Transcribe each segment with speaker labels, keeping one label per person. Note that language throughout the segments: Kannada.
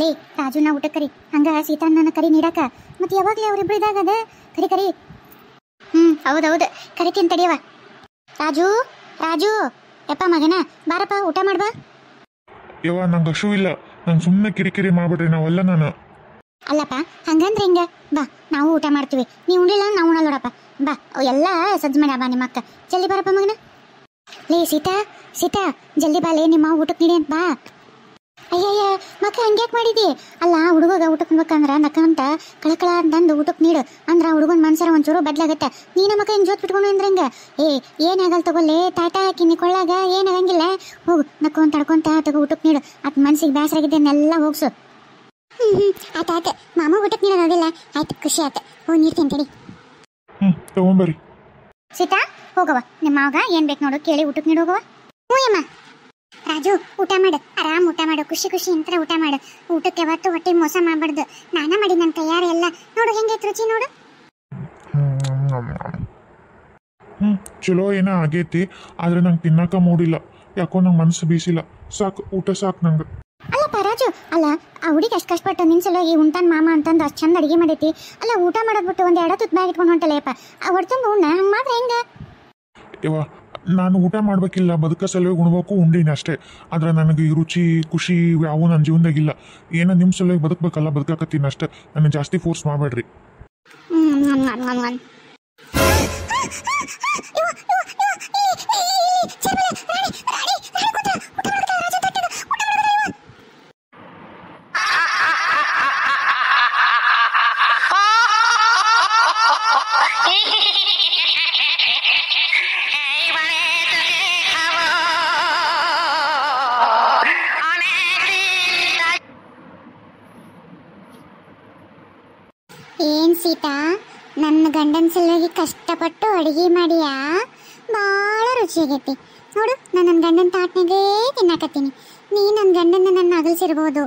Speaker 1: ಲೇ ರಾಜುನ ಊಟ ಕರಿ, ಹಂಗ ಸೀತಾನ್ನ ಕರಿ ನೀಡಾಕ. ಮತ್ತೆ ಯಾವಾಗ್ಲೇ ಅವ್ರಿಬ್ರು ಇದಾಗದ ಕರಿ ಕರಿ. ಹೌದೌದು ಕರಿತೀನಿ ತಡಿಯವ. ರಾಜು ರಾಜು ಯಪ್ಪ ಮಗನ ಬಾರಪ್ಪ ಊಟ ಮಾಡ್ಬಾ.
Speaker 2: ಯವ್ವ ನಂಗೆ ಹಶು ಇಲ್ಲ, ನಂಗೆ ಸುಮ್ಮನೆ ಕಿರಿಕಿರಿ ಮಾಡ್ಬಿಡ್ರಿ, ನಾವೆಲ್ಲ ನಾನು.
Speaker 1: ಅಲ್ಲಪ್ಪ ಹಂಗಂದ್ರೆ ಹಿಂಗ ಬಾ, ನಾವು ಊಟ ಮಾಡ್ತೀವಿ, ನೀವು ಉಣ್ಲಿಲ್ಲ ನಾವು ಉಣ್ಣಲ್ಲೋಡಪ್ಪ. ಬಾ ಎಲ್ಲ ಸಜ್ಜು ಮಾಡ್ಯಾ ಬಾ ನಿಮ್ಮ ಅಕ್ಕ. ಜಲ್ದಿ ಬಾರಪ್ಪ ಮಗನ. ಲೇ ಸೀತಾ ಸೀತಾ ಜಲ್ದಿ ಬಾ, ಲೇ ನಿಮ್ಮ ಊಟಕ್ಕೆ ನೀಡಿ ಅಂತ ಬಾ. ಅಯ್ಯಯ್ಯ ಮಕ್ಕ ಹಂಗ್ಯಾಕೆ ಮಾಡಿದಿ? ಅಲ್ಲ ಹುಡುಗ ಊಟಕ್ಕೆ ನೋಡ್ಬೇಕಂದ್ರ ನಕ್ಕಂತ ಕಳಕಳ ಅಂತಂದು ಊಟಕ್ಕೆ ನೀಡು ಅಂದ್ರ ಹುಡುಗನ ಮನ್ಸರ ಒಂಚೂರು ಬದ್ಲಾಗತ್ತೆ. ನೀನ ಮಕ್ಕ ಹಿಂಗೆ ಜೋತ್ ಬಿಟ್ಕೊಂಡು ಅಂದ್ರೆ ಹಿಂಗ ಏನಾಗಲ್ ತಗೊಳ್ಳಿ, ತಾಟ ಹಾಕಿ ಕೊಳ್ಳಾಗ ಏನಾಗಂಗಿಲ್ಲ. ಹೋಗು ನಕ್ಕೊಂತ ತಡ್ಕೊಂತ ತಗೋ ಊಟಕ್ಕೆ ನೀಡು. ಅದ್ ಮನ್ಸಿಗೆ ಬೇಸರಾಗಿದ್ದನ್ನೆಲ್ಲ ಹೋಗ್ಸು. ಆಯ್ತು ಮಾಮ ಊಟಕ್ಕೆ ನೀಡೋದಿಲ್ಲ. ಆಯ್ತು ಖುಷಿ ಆಯ್ತು, ಹೋಗಿ ನೀಡ್ತೀನಿ ತಡಿ.
Speaker 2: ತಗೊಂಬರಿ
Speaker 1: ಸೀತಾ ಹೋಗವ, ನಿಮ್ಮ ಮಾವಗ ಏನ್ ಬೇಕು ನೋಡು ಕೇಳಿ ಊಟಕ್ಕೆ ನೀಡು ಹೋಗವ. ಹ್ಞೂ ಅಮ್ಮ. ರಾಜು ಊಟ ಮಾಡು, ಆರಾಮ್ ಊಟ ಮಾಡು, ಖುಷಿ ಖುಷಿ ಅಂತ ಊಟ ಮಾಡು. ಊಟಕ್ಕೆ ಯಾವತ್ತು ಹೊಟ್ಟೆ ಮೋಸ ಮಾಡಬಾರ್ದು. ನಾನ ಮಾಡಿ ನನ್ನ ಕೈಯಾರ ಎಲ್ಲ ನೋಡು ಹೆಂಗೈತೆ ರುಚಿ ನೋಡು.
Speaker 2: ಚಲೋ ಏನೋ ಆಗೈತಿ, ಆದ್ರೆ ನಂಗೆ ತಿನ್ನಕ ಮೂಡಿಲ್ಲ. ಯಾಕೋ ನಂಗೆ ಮನಸ್ಸು ಬೀಸಿಲ್ಲ. ಸಾಕು ಊಟ ಸಾಕು ನಂಗೆ.
Speaker 1: ಅಲ್ಲಪ್ಪ ರಾಜು, ಅಲ್ಲ ಆ ಹುಡುಗಿ ಅಷ್ಟು ಕಷ್ಟಪಟ್ಟು ನಿನ್ ಸಲುವಾಗಿ ಉಂಟಾನ್ ಮಾಮ ಅಂತಂದು ಅಷ್ಟು ಚಂದ ಅಡಿಗೆ ಮಾಡೈತಿ. ಅಲ್ಲ ಊಟ ಮಾಡೋದ್ಬಿಟ್ಟು ಒಂದು ಎಡ ತುತ್ತು ಬ್ಯಾಗ್ ಇಟ್ಕೊಂಡು ಹೊಂಟಲ್ಲಪ್ಪ. ಆ ಹೊಡ್ತಂದು ಉಣ್ಣ ಹಂಗೆ ಮಾತ್ರ ಹೆಂಗ?
Speaker 2: ಯವ್ವ ನಾನು ಊಟ ಮಾಡ್ಬೇಕಿಲ್ಲ, ಬದುಕ ಸಲುವಾಗಿ ಉಣ್ಬೇಕು, ಉಂಡಿನಿ ಅಷ್ಟೇ. ಆದ್ರೆ ನನಗೆ ಈ ರುಚಿ ಖುಷಿ ಯಾವೂ ನನ್ನ ಜೀವನದಾಗಿಲ್ಲ. ಏನೋ ನಿಮ್ಮ ಸಲುವಾಗಿ ಬದುಕಬೇಕಲ್ಲ, ಬದುಕಾಕತ್ತೀನಿ ಅಷ್ಟೇ. ನನಗೆ ಜಾಸ್ತಿ ಫೋರ್ಸ್ ಮಾಡಬೇಡ್ರಿ.
Speaker 1: ಏನ್ ಸೀತಾ, ನನ್ನ ಗಂಡನ ಸಲುವಾಗಿ ಕಷ್ಟಪಟ್ಟು ಅಡುಗೆ ಮಾಡಿಯಾ? ಭಾಳ ರುಚಿಯಾಗೈತಿ ನೋಡು. ನಾನು ನನ್ನ ಗಂಡನ ತಾಟ್ನಾಗೇ ತಿನ್ನಾಕತ್ತೀನಿ. ನೀ ನನ್ನ ಗಂಡನ ನನ್ನ ಅಗಲಿಸಿರ್ಬೋದು,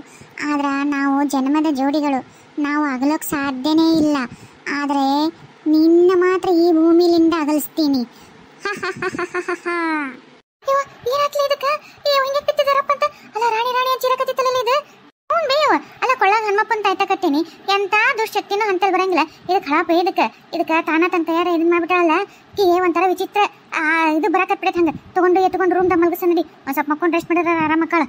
Speaker 1: ಆದ್ರೆ ನಾವು ಜನ್ಮದ ಜೋಡಿಗಳು, ನಾವು ಅಗಲೋಕೆ ಸಾಧ್ಯನೇ ಇಲ್ಲ. ಆದರೆ ನಿನ್ನ ಮಾತ್ರ ಈ ಭೂಮಿಲಿಂದ ಅಗಲಿಸ್ತೀನಿ. ಏನಾಗ್ಲಿ ಇದಕ್ಕೆ? ಹಿಂಗೆ ಬಿತ್ತಿದಾರಪ್ಪ ಅಂತ. ಅಲ್ಲ ರಾಣಿ ರಾಣಿ ಚಿರಕತ್ತಿತ್ತಲ್ಲ ಇದು. ಹ್ಞೂ ಬೇವ ಅಲ್ಲ ಕೊಳ್ಳಾಗ ಹನುಮಪ್ಪನ ತಾಯ್ತಕತ್ತೀನಿ. ಎಂಥ ದುಶ್ಶಕ್ತಿನೂ ಅಂತಲ್ಲಿ ಬರಂಗಿಲ್ಲ. ಇದಕ್ಕೆ ಹಳಪ ಇದಕ್ಕೆ ತಾನ ತನ್ನ ಕೈಯಾರ ಇದನ್ನ ಮಾಡ್ಬಿಟ್ರಲ್ಲ. ಒಂಥರ ವಿಚಿತ್ರ ಇದು ಬರಾಕತ್ಬಿಡೈತೆ. ಹಂಗೆ ಎತ್ಕೊಂಡು ರೂಮ್ದಾಗ ಮಲಗಿಸ ನಡಿ. ಒಂದು ಸ್ವಲ್ಪ ಮಕ್ಕೊಂಡು ರೆಸ್ಟ್ ಮಾಡಿದ್ರೆ ಆರಾಮ ಮಕ್ಕಳ.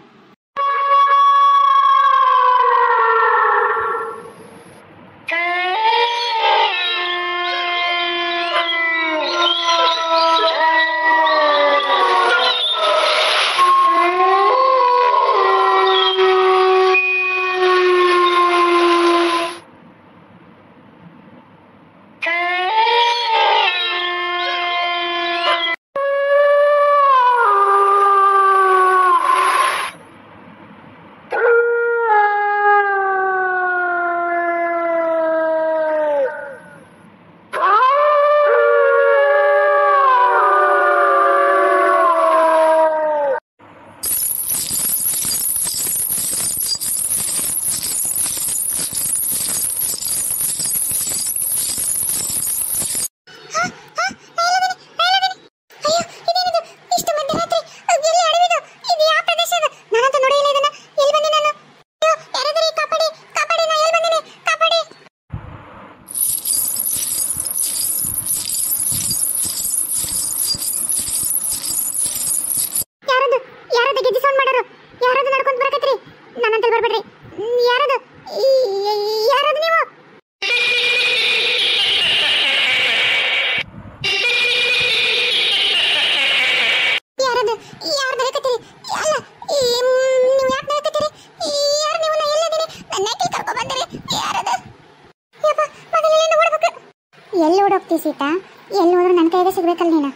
Speaker 1: ಎಲ್ಲಿ ಓಡೋಗ್ತಿ ಸೀತಾ? ಎಲ್ಲಿ ಹೋದ್ರೆ ನನ್ನ ಕೈಗೆ ಸಿಗ್ಬೇಕಲ್ಲ ನೀನು.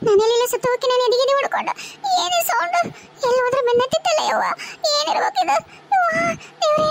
Speaker 1: ನಾನೆಲ್ಲ ಸುತ್ತ ಹೋಗಿ ನಾನು ಎದಿಗೆ ಹೊಡ್ಕೊಂಡು ಏನೇ ಸೌಂಡ್ ಎಲ್ಲಿ ಹೋದ್ರೆ ಬೆನ್ನತ್ತಿತ್ತಲ್ಲ ಯವ್ವ ಏನಿರ್ಬೇಕಿದು ದೇವ್ರೇ